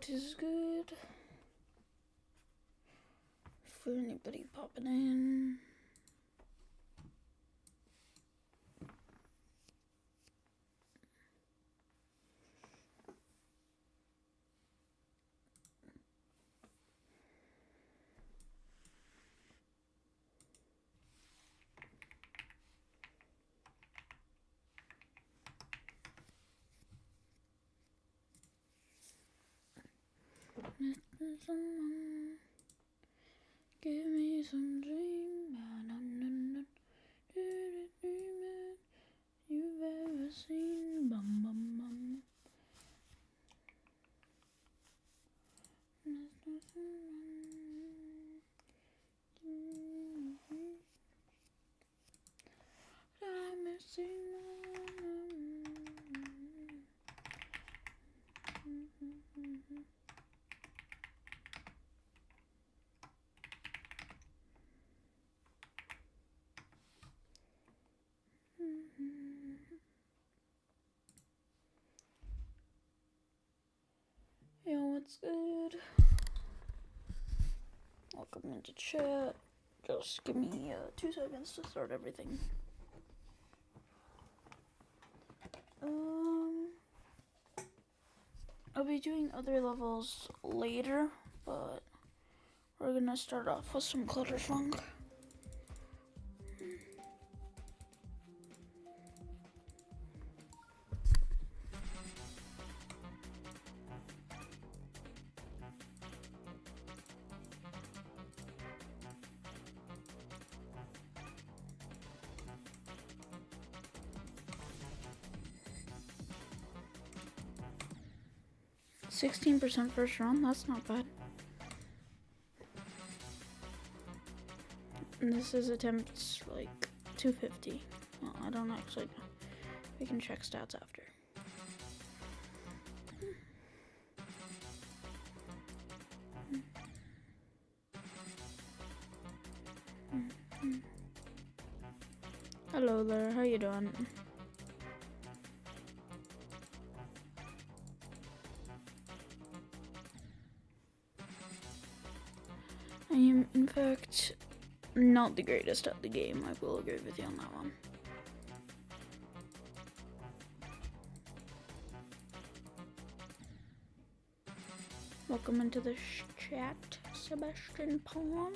What is good? For anybody popping in. Someone give me some dream, dream you've ever seen. Bum bum bum. I'm missing. Yo, what's good? Welcome into chat. Just give me 2 seconds to start everything. I'll be doing other levels later, but we're gonna start off with some Clutterfunk. 16% first round, that's not bad. And this is attempts like 250. Well, I don't actually know. We can check stats after. Hello there, how you doing? I am, in fact, not the greatest at the game. I will agree with you on that one. Welcome into the chat, Sebastian Palm.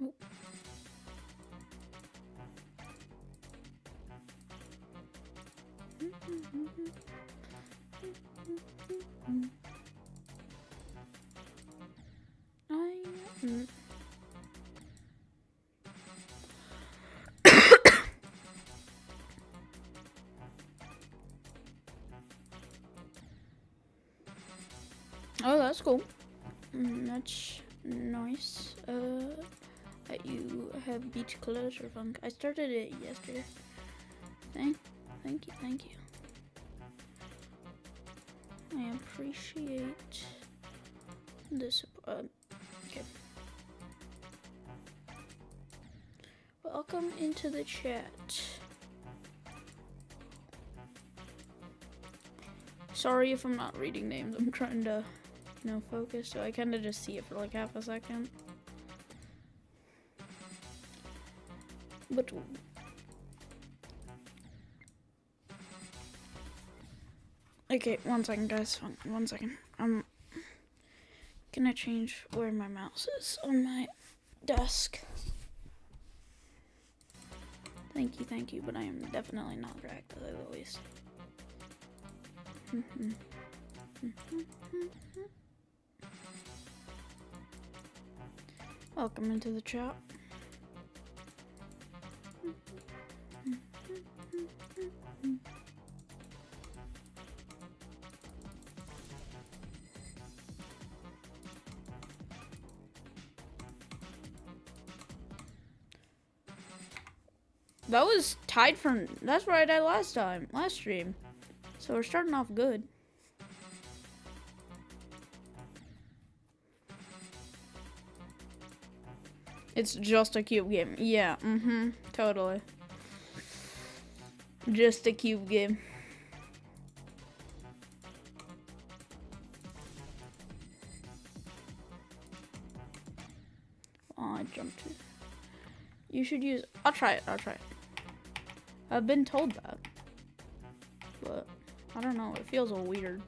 Oh. Oh, that's cool. That's nice. That you have beat Clutterfunk. I started it yesterday. Thank you. I appreciate the support. Okay. Welcome into the chat. Sorry if I'm not reading names. I'm trying to, focus. So I kind of just see it for like half a second. But okay, 1 second, guys. 1 second. I'm gonna change where my mouse is on my desk. Thank you, but I am definitely not cracked as always. Welcome into the chat. That was tied for, that's where I died last stream. So we're starting off good. It's just a cube game. Yeah, totally. Just a cube game. Oh, I jumped it. You should use... I'll try it. I've been told that. But, I don't know. It feels a weird.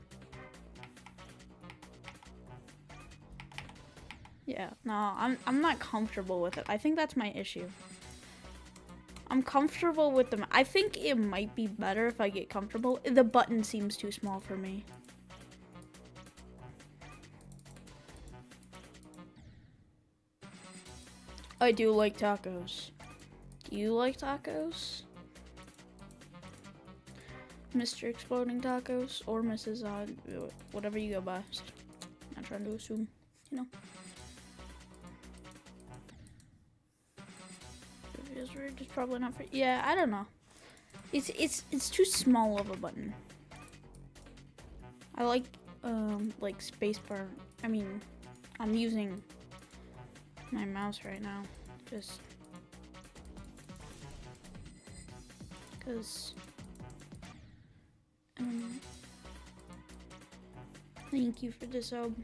Yeah, no, I'm not comfortable with it. I think that's my issue. I'm comfortable with them. I think it might be better if I get comfortable. The button seems too small for me. I do like tacos. Do you like tacos? Mr. Exploding Tacos or Mrs. Whatever you go by. I'm not trying to assume, you know. It's weird. It's probably not for. Yeah, I don't know. It's too small of a button. I like spacebar. I mean, I'm using my mouse right now, just because. Thank you for the sub.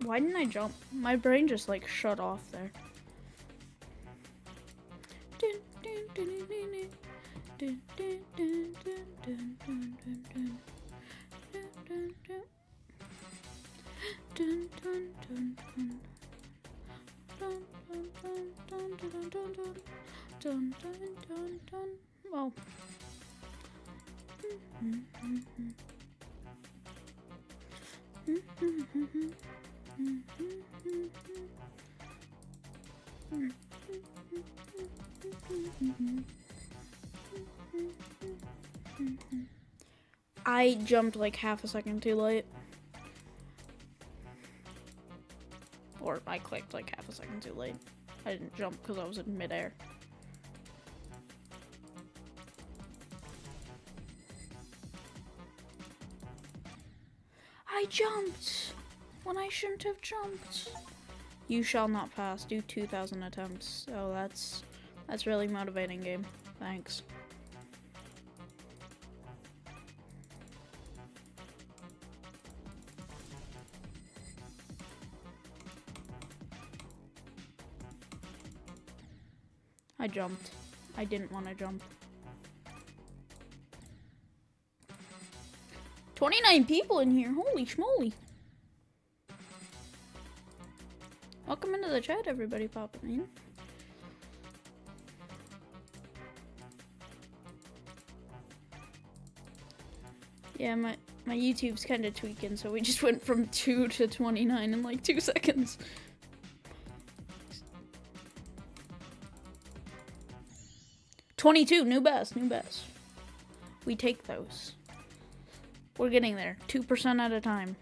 Why didn't I jump? My brain just like shut off there. Well. I jumped like half a second too late. Or I clicked like half a second too late. I didn't jump because I was in midair. I jumped when I shouldn't have jumped. You shall not pass. Do 2,000 attempts. Oh, that's really motivating, game. Thanks. I jumped. I didn't want to jump. 29 people in here. Holy schmoly. Welcome into the chat, everybody popping in. Yeah, my YouTube's kind of tweaking, so we just went from 2 to 29 in like 2 seconds. $22, new best. We take those. We're getting there, 2% at a time.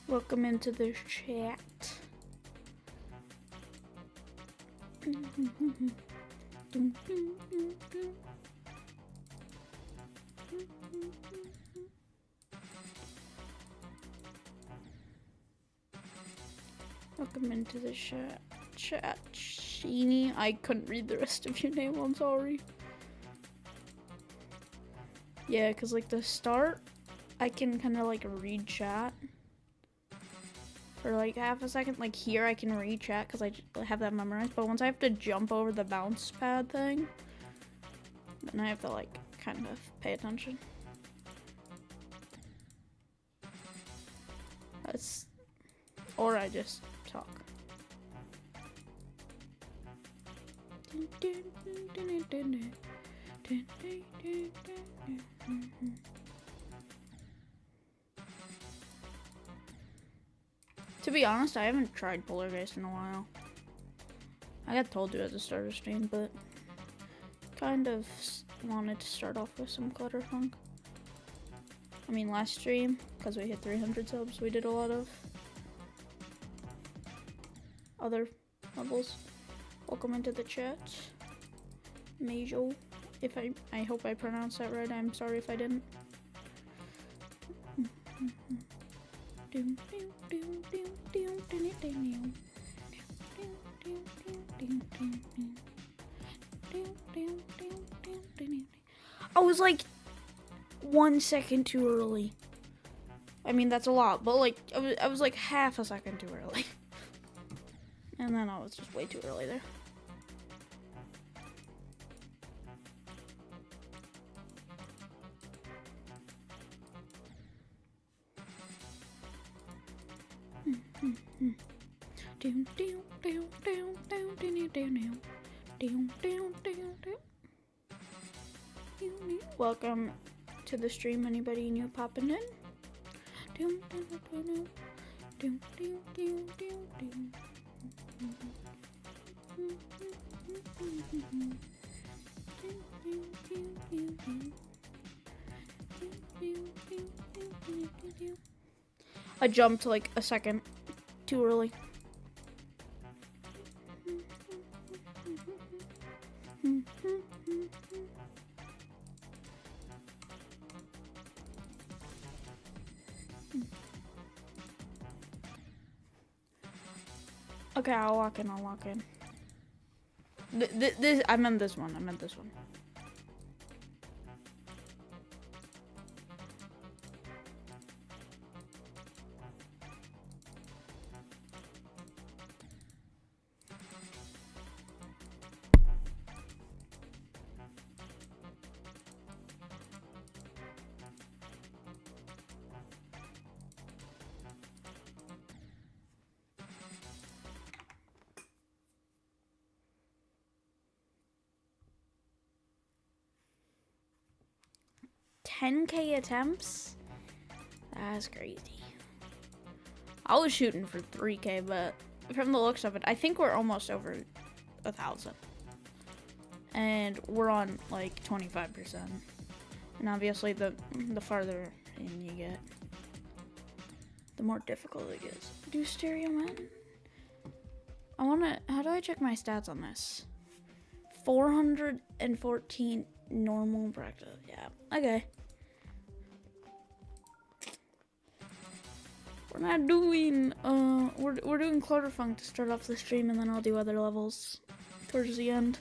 Welcome into the chat. Welcome into the chat. Sheeny. I couldn't read the rest of your name, I'm sorry. Yeah, because like the start, I can kind of like read chat for like half a second. Like here I can read chat because I have that memorized, but once I have to jump over the bounce pad thing, then I have to like kind of pay attention. That's, or I just talk. To be honest, I haven't tried Poltergeist in a while. I got told to at the start of stream, but kind of wanted to start off with some Clutterfunk. I mean, last stream, because we hit 300 subs, we did a lot of other levels. Welcome into the chat. Majo. If I hope I pronounced that right. I'm sorry if I didn't. I was like 1 second too early. I mean, that's a lot, but like I was like half a second too early. And then I was just way too early there. Welcome to the stream, anybody new popping in? I jumped like a second too early. Okay, I'll walk in. I meant this one. 10K attempts? That's crazy. I was shooting for 3K, but from the looks of it, I think we're almost over 1,000. And we're on like 25%. And obviously the farther in you get, the more difficult it gets. Do stereo man? How do I check my stats on this? 414 normal practice. Yeah, okay. We're not doing, we're doing Clutterfunk to start off the stream, and then I'll do other levels towards the end.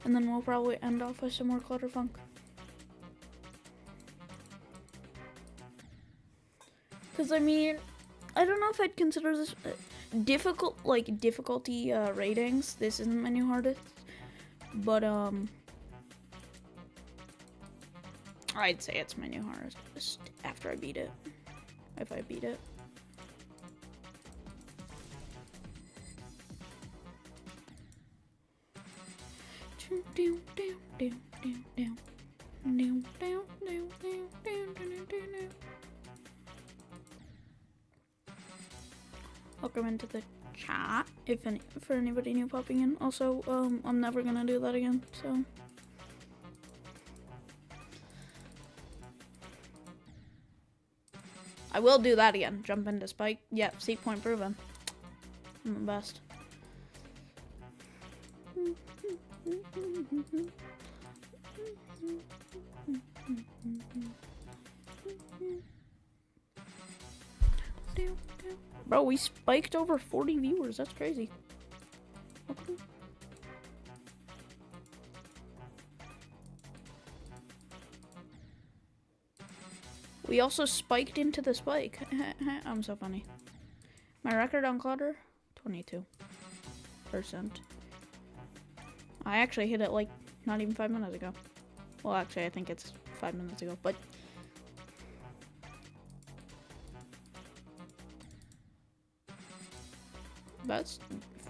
And then we'll probably end off with some more Clutterfunk. Because, I mean, I don't know if I'd consider this difficulty ratings. This isn't my new hardest. But, I'd say it's my new hardest after I beat it. If I beat it. Welcome into the chat, for anybody new popping in. Also, I'm never gonna do that again, so. I will do that again. Jump into spike. Yep, seek point proven. I'm the best. Bro, we spiked over 40 viewers. That's crazy. Okay. We also spiked into the spike. I'm so funny. My record on Clutter? 22%. I actually hit it like not even 5 minutes ago. Well, actually, I think it's 5 minutes ago, but. That's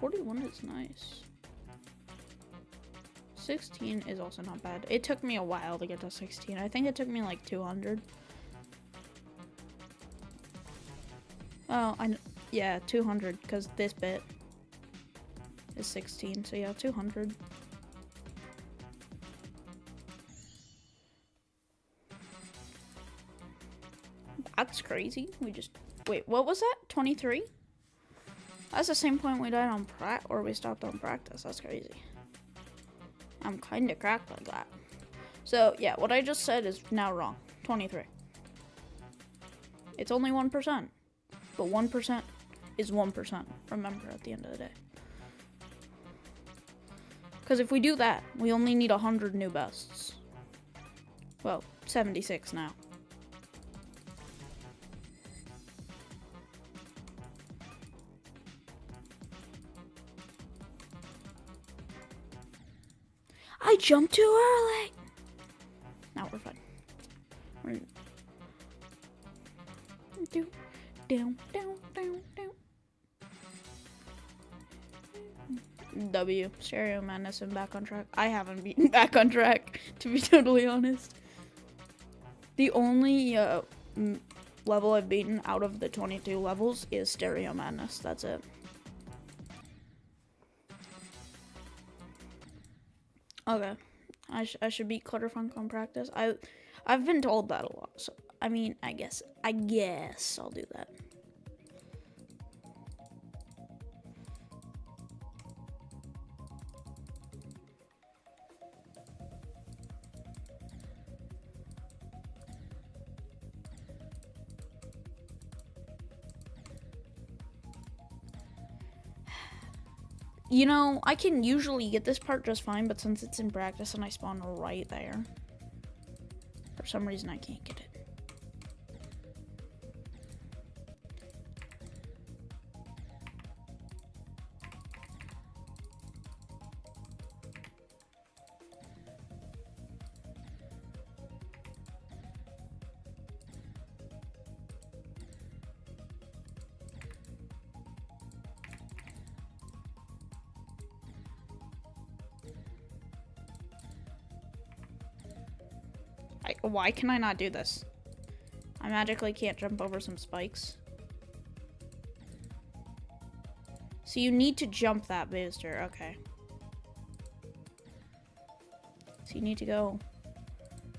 41 is nice. 16 is also not bad. It took me a while to get to 16. I think it took me like 200. Oh, yeah, 200, because this bit is 16, so yeah, 200. That's crazy. Wait, what was that? 23? That's the same point we died on we stopped on practice. That's crazy. I'm kind of cracked like that. So, yeah, what I just said is now wrong. 23. It's only 1%. But 1% is 1%. Remember, at the end of the day. Because if we do that, we only need 100 new bests. Well, 76 now. I jumped too early. Now we're fine. We're down. W. Stereo Madness and Back on Track. I haven't beaten Back on Track, to be totally honest. The only level I've beaten out of the 22 levels is Stereo Madness. That's it. Okay. I should beat Clutterfunk on practice. I've been told that a lot. So I mean, I guess I'll do that. You know, I can usually get this part just fine, but since it's in practice and I spawn right there, for some reason I can't get it. Why can I not do this? I magically can't jump over some spikes. So you need to jump that booster, okay. So you need to go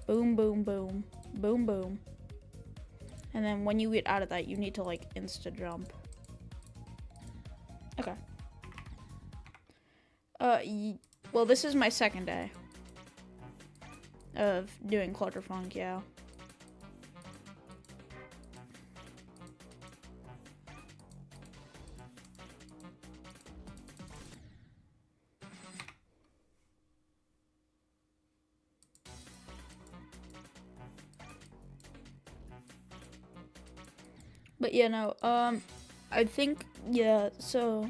boom, boom, boom, boom, boom. And then when you get out of that, you need to like insta jump. Okay. Well, this is my second day of doing Clutterfunk, yeah. But yeah, no, I think, yeah, so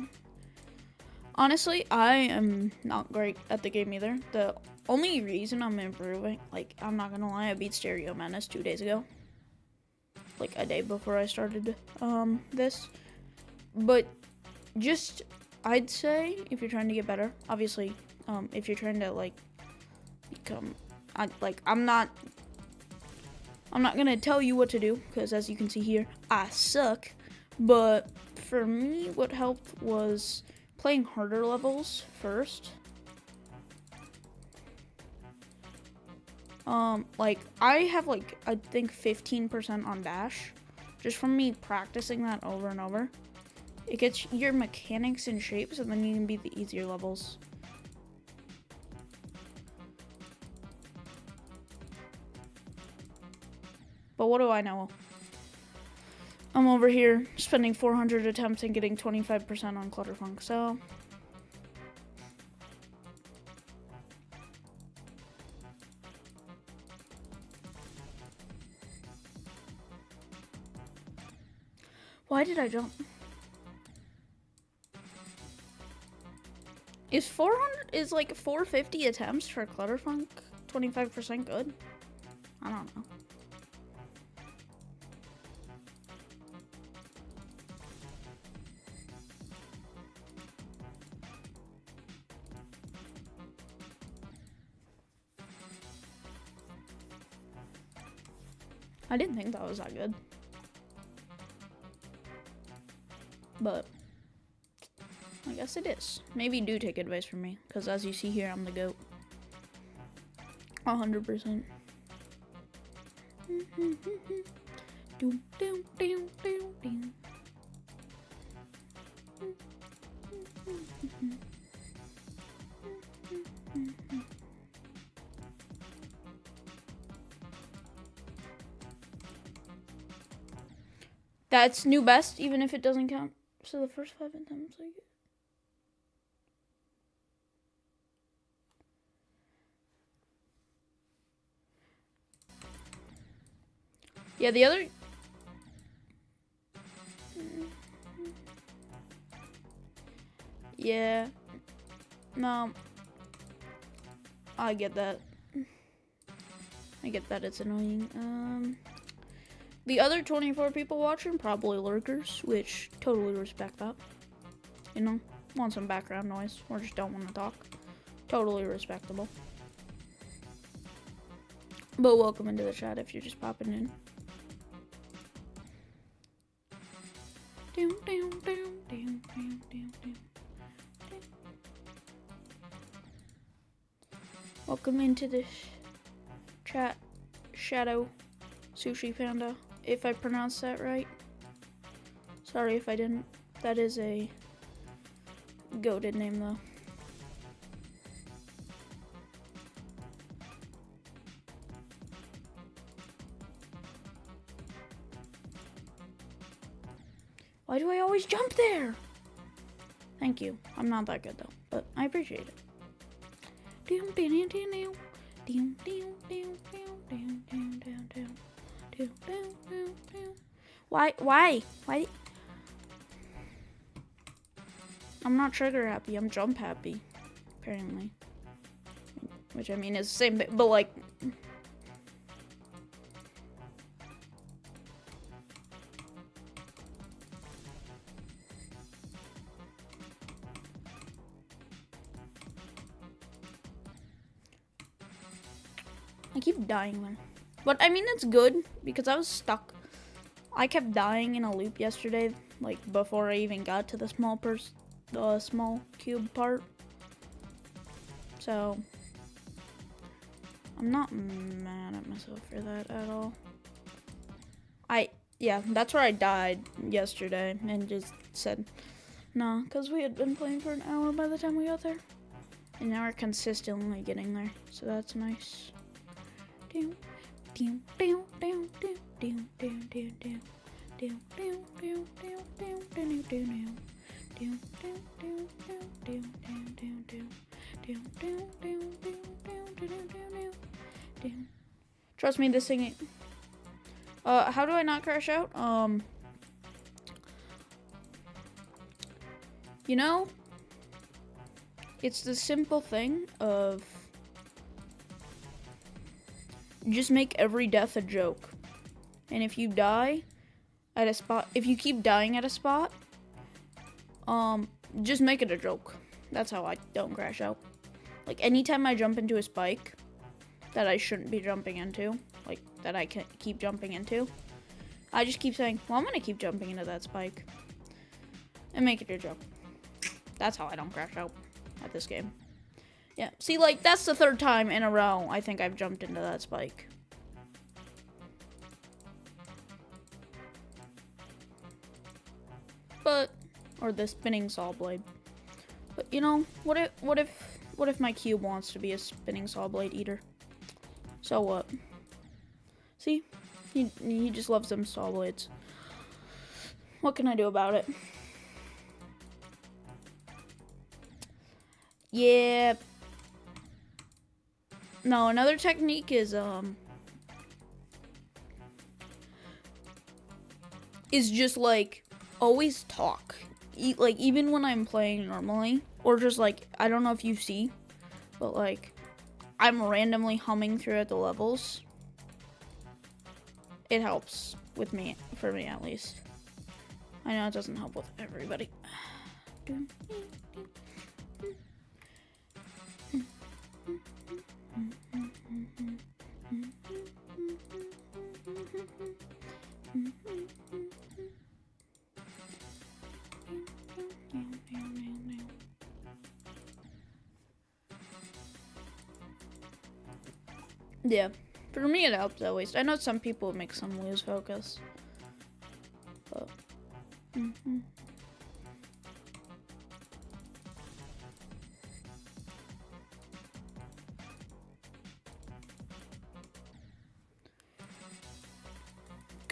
honestly, I am not great at the game either. The only reason I'm improving, like, I'm not gonna lie, I beat Stereo Madness 2 days ago. Like, a day before I started, this. But just, I'd say, if you're trying to get better, obviously, if you're trying to, like, become, I'm not gonna tell you what to do, because as you can see here, I suck. But for me, what helped was playing harder levels first. Like, I have, like, I think 15% on dash, just from me practicing that over and over. It gets your mechanics in shape, so then you can beat the easier levels. But what do I know? I'm over here spending 400 attempts and getting 25% on Clutterfunk, so why did I jump? Is 450 attempts for Clutterfunk 25% good? I don't know. I didn't think that was that good. But I guess it is. Maybe do take advice from me, because as you see here, I'm the GOAT. 100%. That's new best, even if it doesn't count. So the first 5 attempts I get. Yeah, the other... Yeah. No. I get that. I get that it's annoying. The other 24 people watching, probably lurkers, which totally respect that. You know, want some background noise, or just don't want to talk. Totally respectable. But welcome into the chat if you're just popping in. Welcome into the chat, Shadow Sushi Panda, if I pronounced that right. Sorry if I didn't. That is a goated name though. Why do I always jump there? Thank you. I'm not that good though, but I appreciate it. Why? I'm not trigger happy, I'm jump happy, apparently. Which I mean is the same, but like... I keep dying there. But I mean, it's good because I was stuck. I kept dying in a loop yesterday, like before I even got to the small cube part. So I'm not mad at myself for that at all. Yeah, that's where I died yesterday and just said no, because we had been playing for an hour by the time we got there. And now we're consistently getting there, so that's nice. Trust me, this thing. How do I not crash out? You know, it's the simple thing of just make every death a joke. And if you die at a spot, if you keep dying at a spot, just make it a joke. That's how I don't crash out. Like anytime I jump into a spike that I shouldn't be jumping into, like that I can keep jumping into, I just keep saying, well, I'm gonna keep jumping into that spike and make it a joke. That's how I don't crash out at this game. Yeah, see, like, that's the 3rd time in a row I think I've jumped into that spike. But, or the spinning saw blade. But, you know, what if my cube wants to be a spinning saw blade eater? So what? See? He just loves them saw blades. What can I do about it? Yeah. No, another technique is just like always talk. Like even when I'm playing normally, or just like I don't know if you see, but like I'm randomly humming throughout the levels. It helps with me, for me at least. I know it doesn't help with everybody. Yeah, for me it helps at least. I know some people make some lose focus, but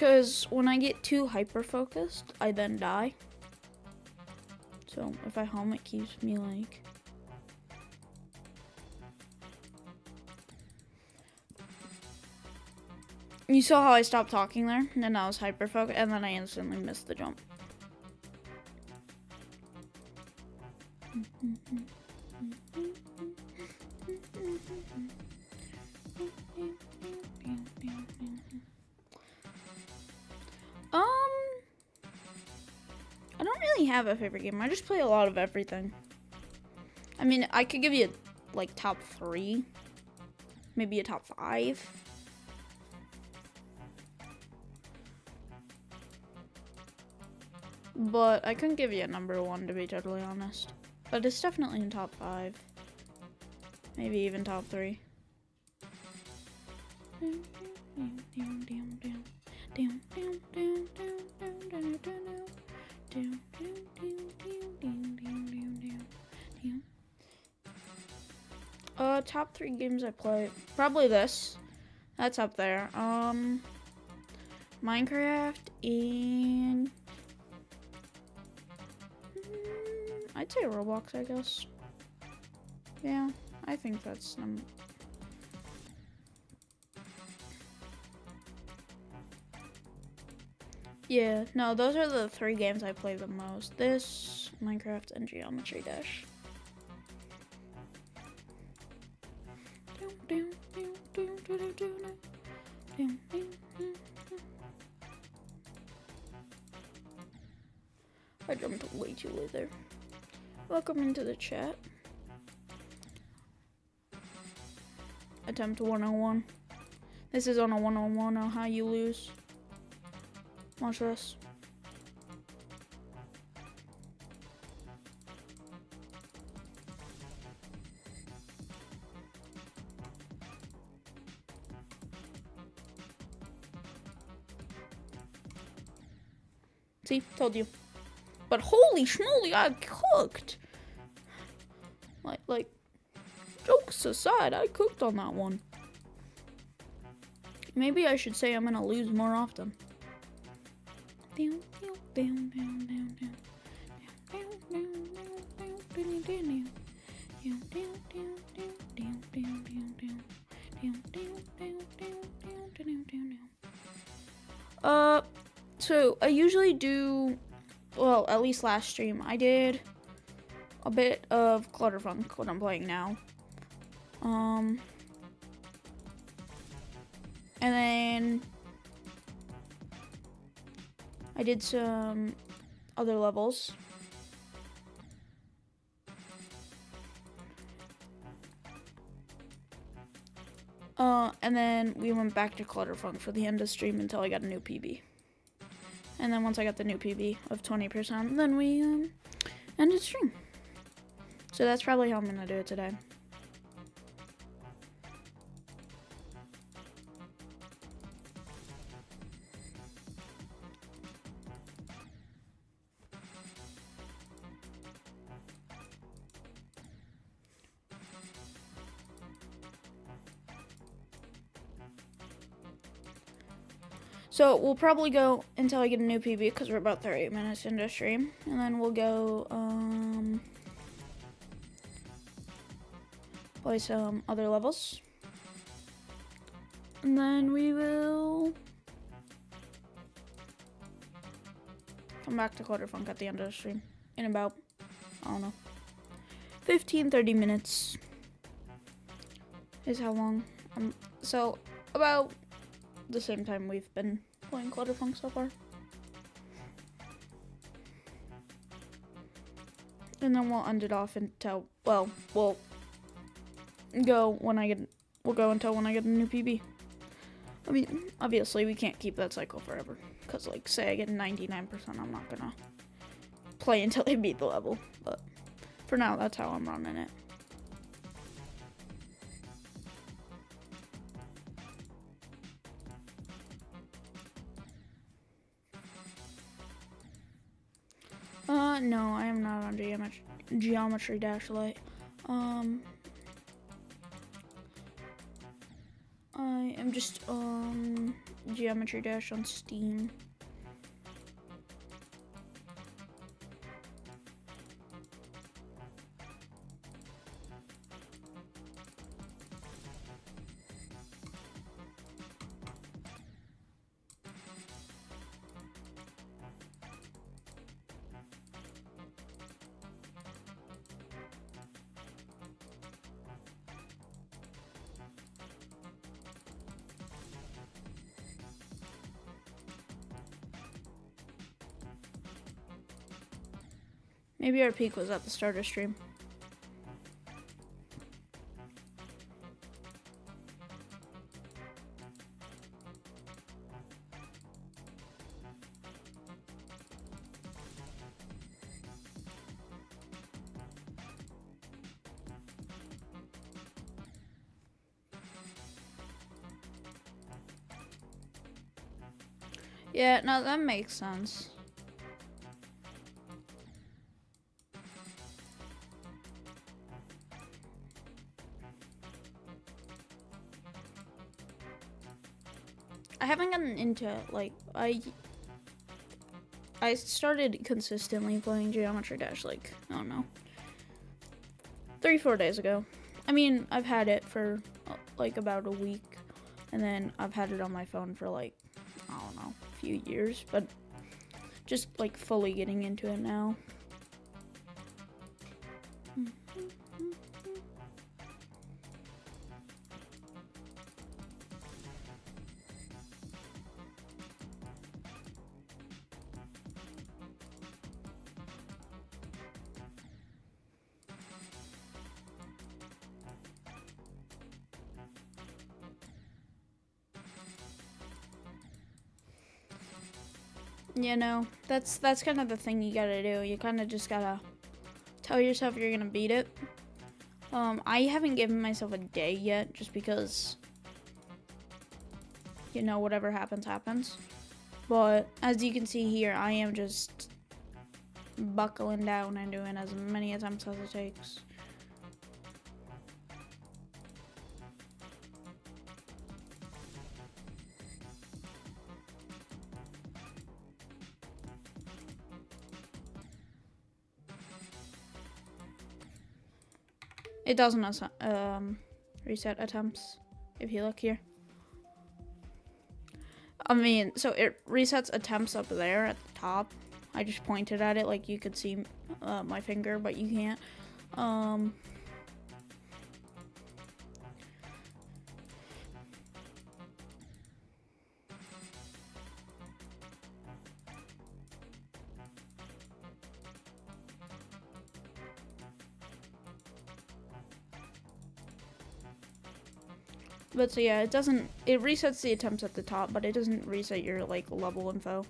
because when I get too hyper-focused, I then die. So if I home, it keeps me like... You saw how I stopped talking there, and then I was hyper-focused, and then I instantly missed the jump. I don't really have a favorite game. I just play a lot of everything. I mean, I could give you like top 3, maybe a top 5. But I couldn't give you a number 1, to be totally honest. But it's definitely in top 5. Maybe even top 3. Top 3 games I play. Probably this. That's up there. Minecraft and... I'd say Roblox, I guess. Yeah, I think that's Yeah, no, those are the 3 games I play the most. This, Minecraft, and Geometry Dash. I jumped way too late there. Welcome into the chat. Attempt 101. This is on a 101 on how you lose. Watch this. See, told you. But holy schmoly, I cooked. Like, jokes aside, I cooked on that one. Maybe I should say I'm gonna lose more often. So I usually do, well, at least last stream, I did a bit of Clutterfunk, what I'm playing now. And then I did some other levels. And then we went back to Clutterfunk for the end of stream until I got a new PB. And then once I got the new PB of 20%, then we ended stream. So that's probably how I'm gonna do it today. So we'll probably go until I get a new PB because we're about 38 minutes into stream. And then we'll go play some other levels. And then we will come back to Clutterfunk at the end of the stream in about, I don't know, 15-30 minutes is how long. So about the same time we've been playing Clutterfunk so far. And then we'll end it off until, well, we'll go until when I get a new PB. I mean, obviously we can't keep that cycle forever. Because, like, say I get 99%, I'm not gonna play until I beat the level. But for now, that's how I'm running it. No, I am not on Geometry Dash Lite. I am just Geometry Dash on Steam. Maybe our peak was at the start of stream. Yeah, no, that makes sense. I haven't gotten into, like, I started consistently playing Geometry Dash, like, I don't know, 3-4 days ago. I mean, I've had it for, like, about a week, and then I've had it on my phone for, like, I don't know, a few years, but just, like, fully getting into it now. You know, that's kind of the thing you gotta do. You kind of just gotta tell yourself you're gonna beat it. I haven't given myself a day yet, just because, you know, whatever happens, happens. But as you can see here, I am just buckling down and doing as many attempts as it takes. It doesn't reset attempts, if you look here. I mean, so it resets attempts up there at the top. I just pointed at it like you could see my finger, but you can't. But so yeah, it resets the attempts at the top, but it doesn't reset your, like, level info.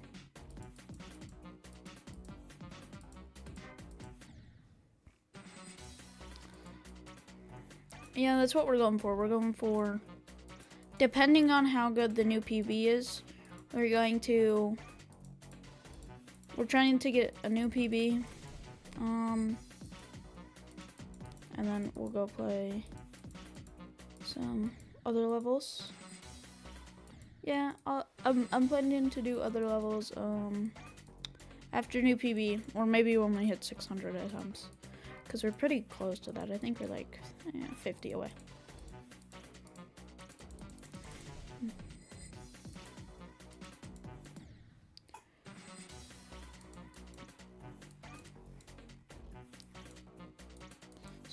Yeah, that's what we're going for. We're going for, depending on how good the new PB is, we're trying to get a new PB, and then we'll go play some other levels. Yeah, I'm planning to do other levels after new PB, or maybe when we hit 600 attempts, because we're pretty close to that. I think we're like 50 away.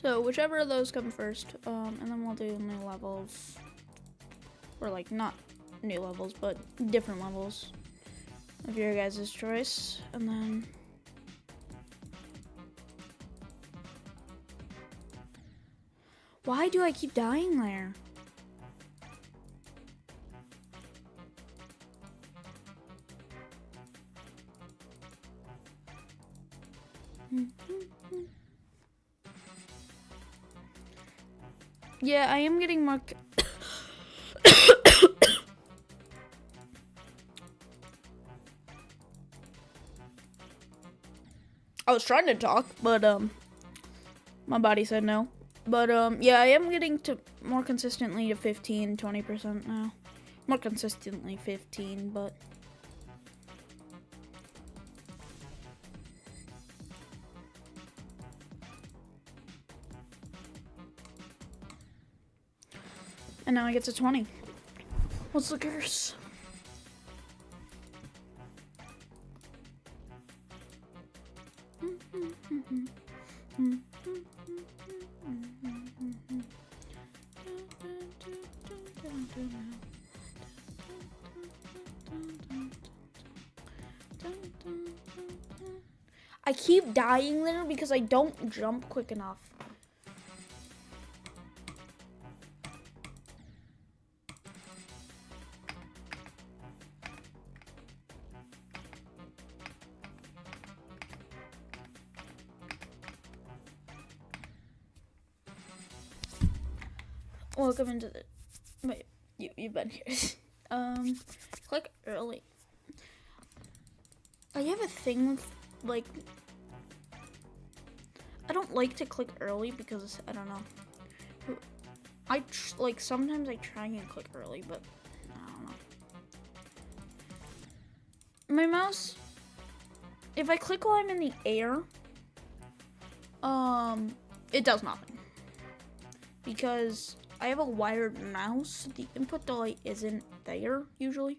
So whichever of those come first, and then we'll do new levels, or like not new levels, but different levels of your guys' choice, and then why do I keep dying there? Yeah, I am getting more. I was trying to talk, but my body said no. But yeah, I am getting to more consistently to 15-20% now More consistently 15, but... And now I get to 20. What's the curse? I keep dying there because I don't jump quick enough. Welcome into the... Wait, you've been here. Click early. I have a thing with, like... I don't like to click early because, I don't know. Like, sometimes I try and click early, but I don't know. My mouse... If I click while I'm in the air, it does nothing. Because... I have a wired mouse. The input delay isn't there, usually.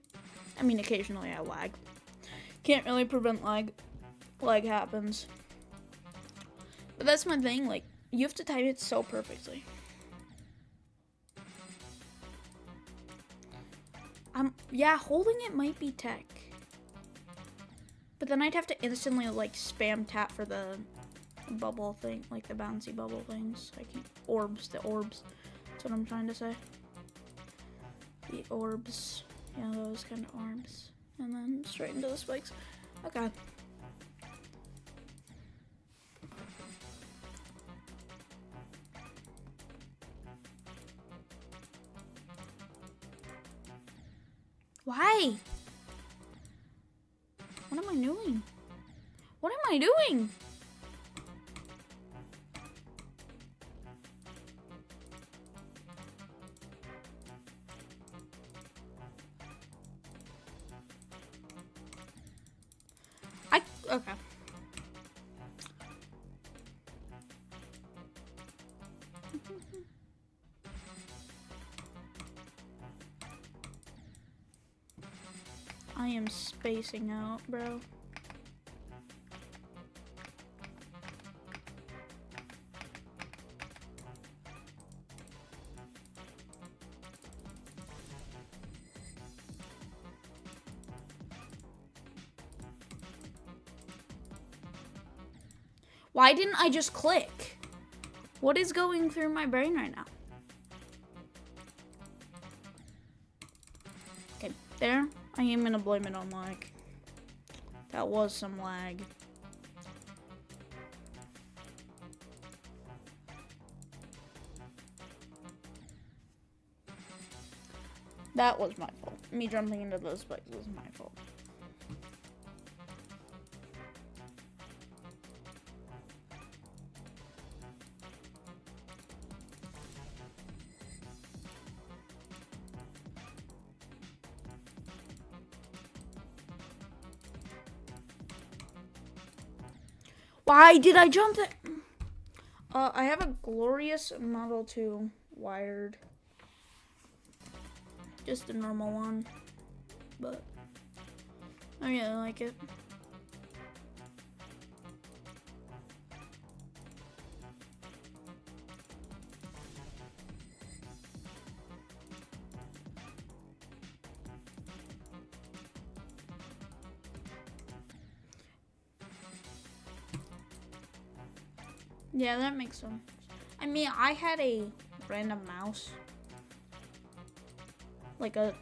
I mean, occasionally I lag. Can't really prevent lag. Lag happens. But that's my thing, like, you have to time it so perfectly. Yeah, holding it might be tech. But then I'd have to instantly, like, spam tap for the bubble thing, like the bouncy bubble things. I keep the orbs. That's what I'm trying to say. The orbs. Yeah, those kind of orbs. And then straight into the spikes. Okay. Why? What am I doing? What am I doing? Okay. I am spacing out, bro. Why didn't I just click? What is going through my brain right now? Okay, there. I am gonna blame it on lag. That was some lag. That was my fault. Me jumping into those spikes was my fault. Why did I jump it? I have a glorious Model 2 wired. Just a normal one. But I really like it. Yeah, that makes sense. I mean, I had a random mouse. Like a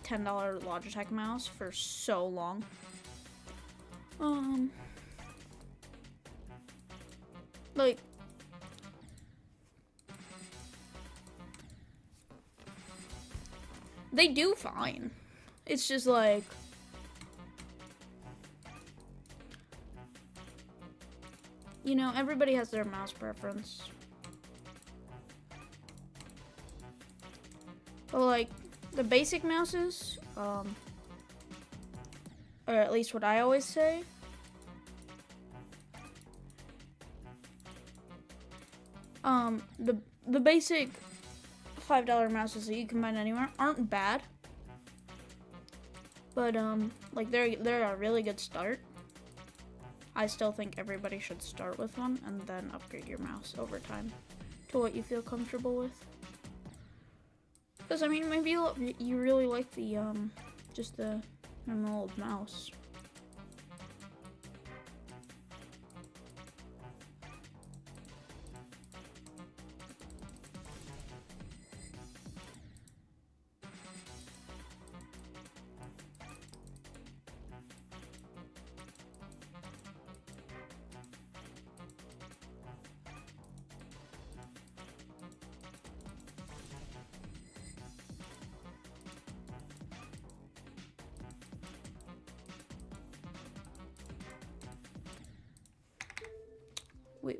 $10 Logitech mouse for so long. Like, they do fine. It's just like, you know, everybody has their mouse preference. But like, The basic mouses, or at least what I always say, the basic $5 mouses that you can find anywhere aren't bad, but like they're a really good start. I still think everybody should start with one and then upgrade your mouse over time to what you feel comfortable with. Because I mean, maybe you really like the just the normal old mouse.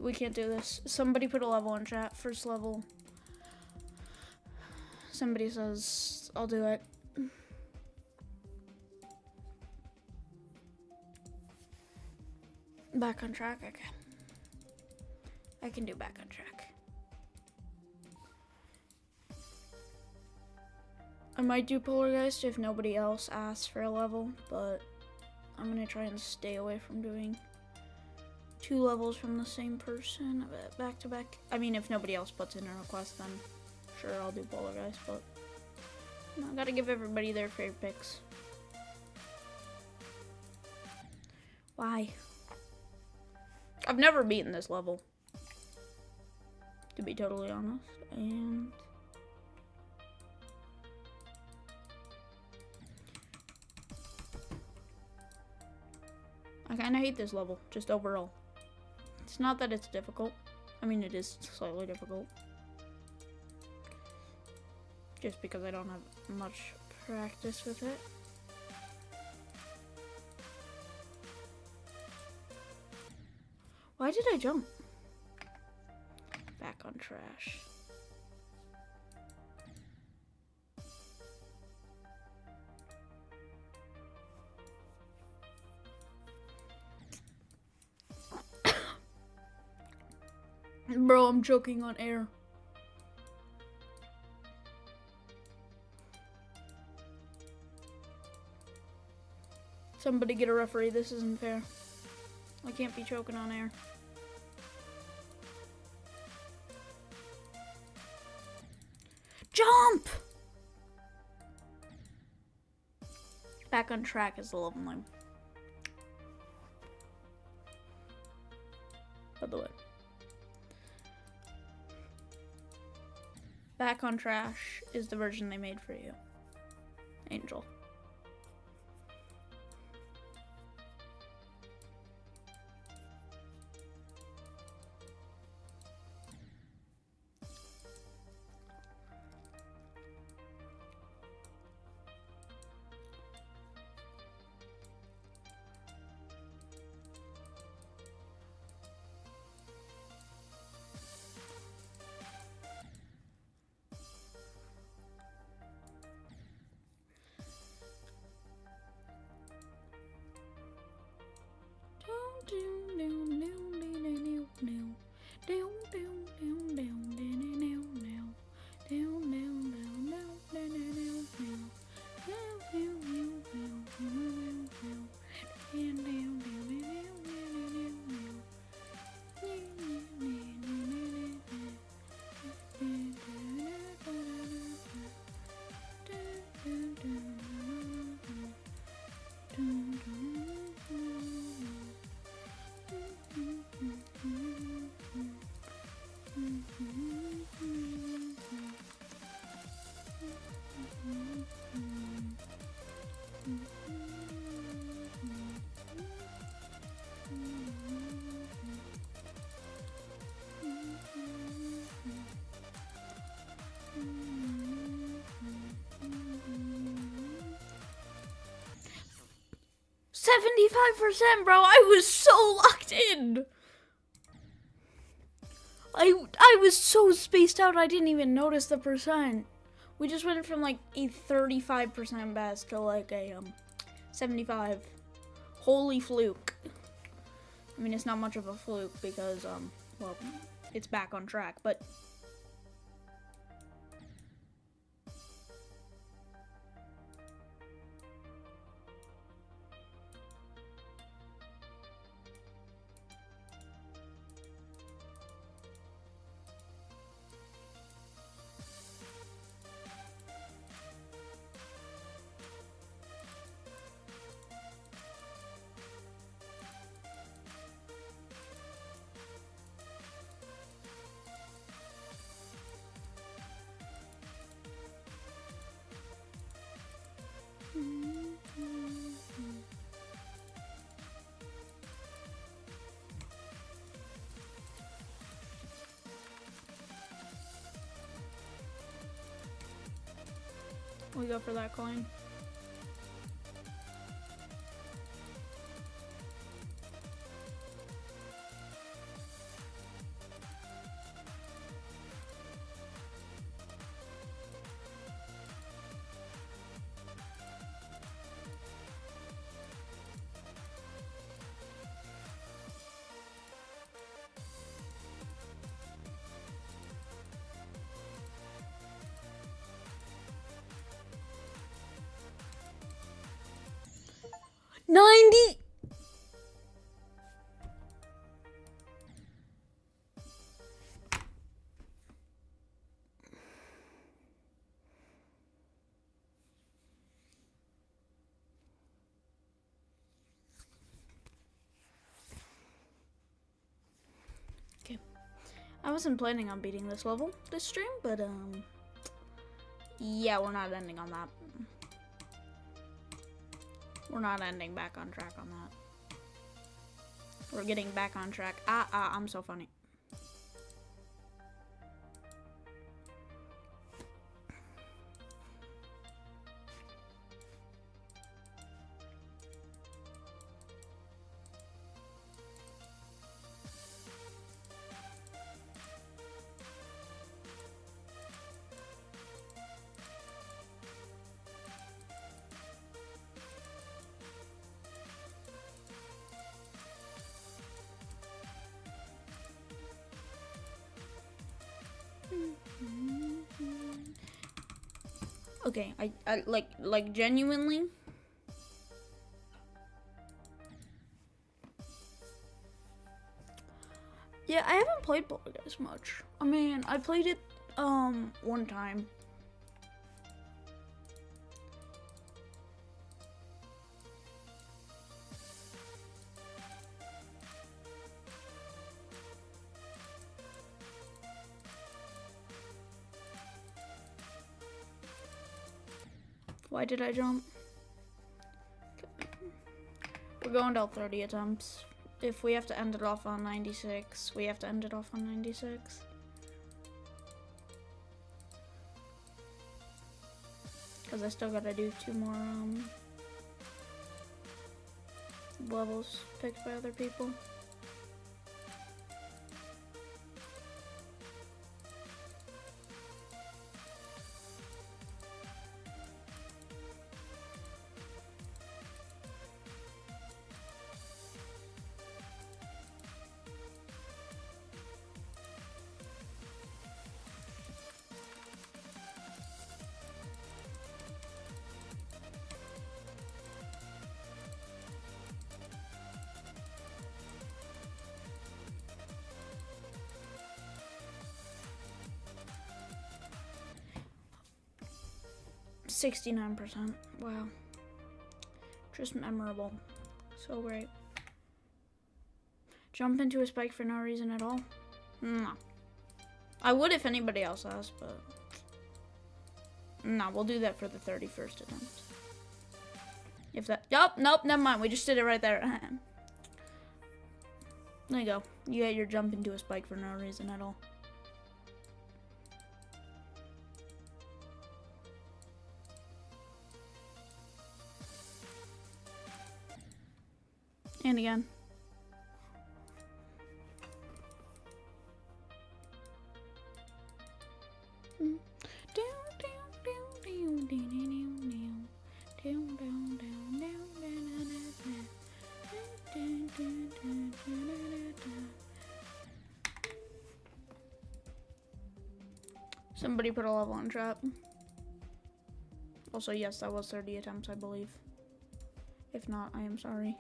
We can't do this. Somebody put a level in chat. First level. Somebody says, I'll do it. Back on track? Okay. I can do back on track. I might do Polargeist if nobody else asks for a level, but I'm gonna try and stay away from doing 2 levels from the same person back to back. I mean, if nobody else puts in a request, then sure, I'll do Polargeist, but I gotta give everybody their favorite picks. Why? I've never beaten this level, to be totally honest, and I kinda hate this level, just overall. It's not that it's difficult. I mean, it is slightly difficult. Just because I don't have much practice with it. Why did I jump? Back on trash. Bro, I'm choking on air. Somebody get a referee, this isn't fair. I can't be choking on air. Jump! Back on track is the level name. By the way. Back on Trash is the version they made for you. Angel. %, bro. I was so locked in. I was so spaced out I didn't even notice the percent. We just went from like a 35% best to like a 75. Holy fluke. I mean, it's not much of a fluke because well, it's back on track, but we go for that coin. $90. Okay. I wasn't planning on beating this level this stream, but yeah, we're not ending on that. We're not ending back on track on that. We're getting back on track. I'm so funny. Okay, I like genuinely. Yeah, I haven't played Fall Guys much. I mean, I played it one time. Why did I jump? We're going to 30 attempts. If we have to end it off on 96, we have to end it off on 96. Because I still gotta do 2 more levels picked by other people. %69%. Wow. Just memorable. So great. Jump into a spike for no reason at all? No. I would if anybody else asked, but no, we'll do that for the 31st attempt. If that, nope, never mind. We just did it right there. There you go. You get your jump into a spike for no reason at all. And again. Somebody put a level on trap. Also, yes, that was 30 attempts, I believe. If not, I am sorry.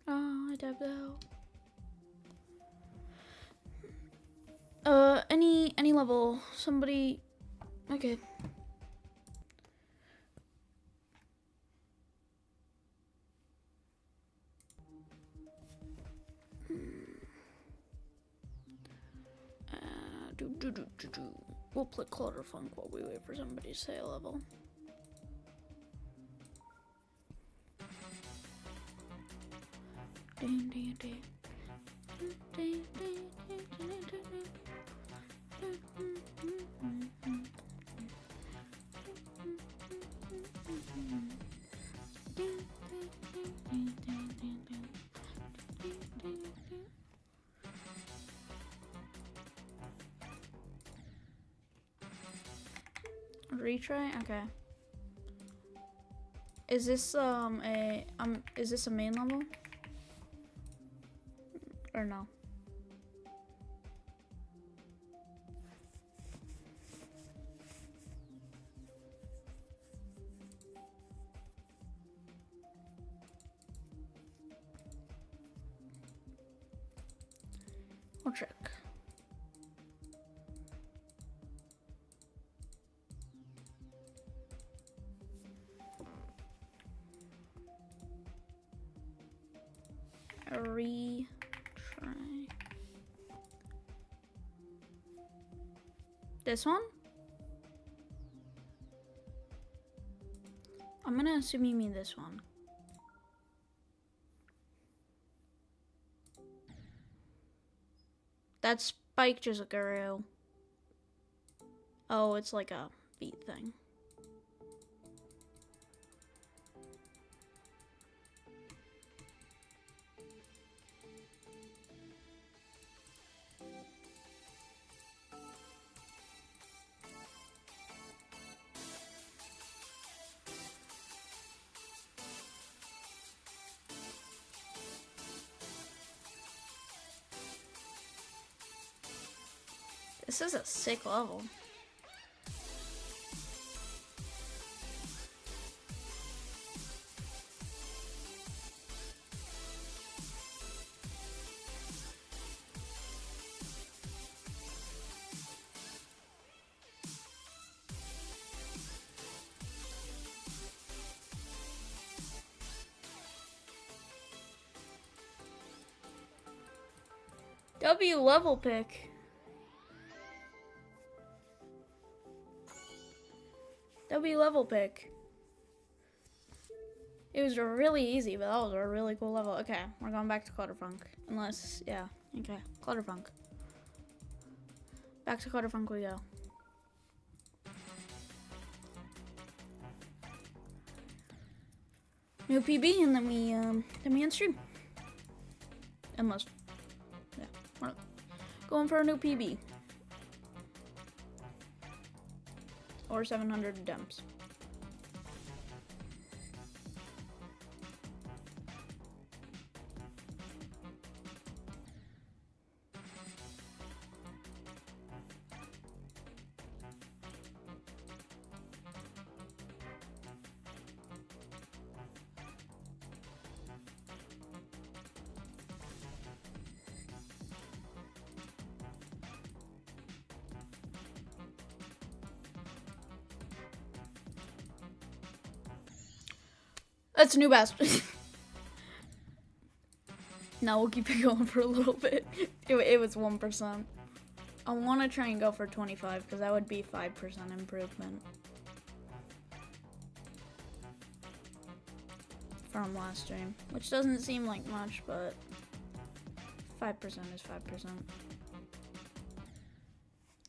Oh, I tapped out. Any level. Somebody. Okay. We'll play Clutterfunk while we wait for somebody to say a level. Retray? Okay. Is this is this a main level? Or no? We'll check. Retry. This one? I'm gonna assume you mean this one. That spike just grew. Oh, it's like a beat thing. This is a sick level. W level pick. W level pick. It was really easy, but that was a really cool level. Okay, we're going back to Clutterfunk. Unless, yeah. Okay, Clutterfunk. Back to Clutterfunk we go. New PB, and then we end stream. Unless, yeah, we're going for a new PB. Or 700 attempts. That's a new best. No, we'll keep it going for a little bit. It was 1%. I want to try and go for 25 because that would be 5% improvement from last stream, which doesn't seem like much, but 5% is 5%.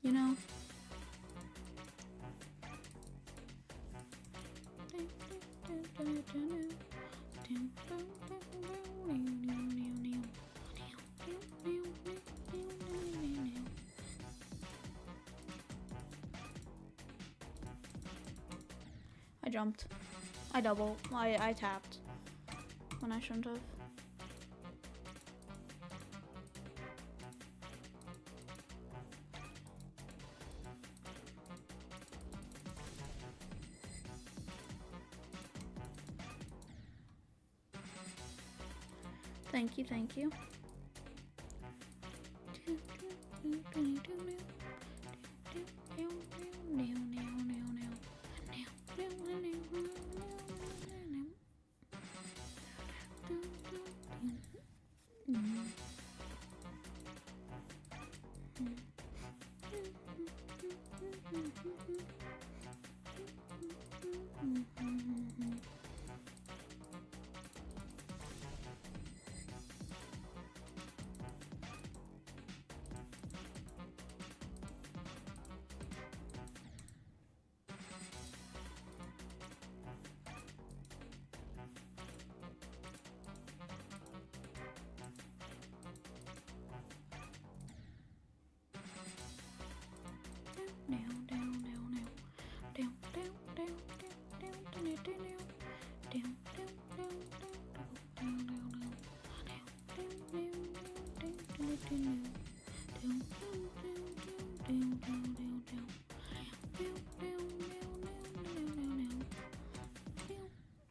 You know? jumped. I tapped when I shouldn't have. Thank you, thank you.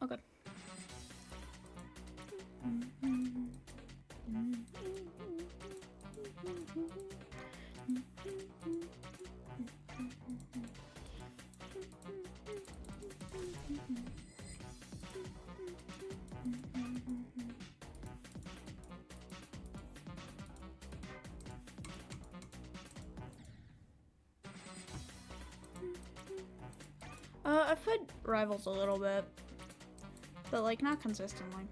Okay. I've played Rivals a little bit, but like not consistently.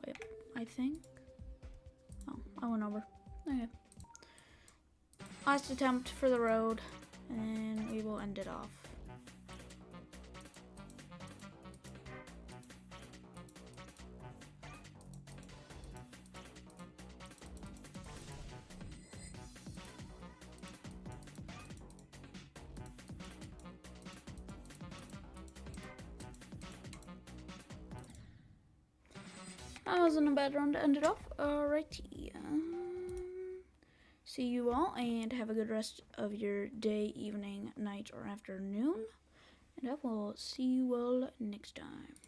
Wait, I think. Oh, I went over. Okay. Last attempt for the road, and we will end it off. That wasn't a bad run to end it off. Alrighty. See you all, and have a good rest of your day, evening, night, or afternoon. And I will see you all next time.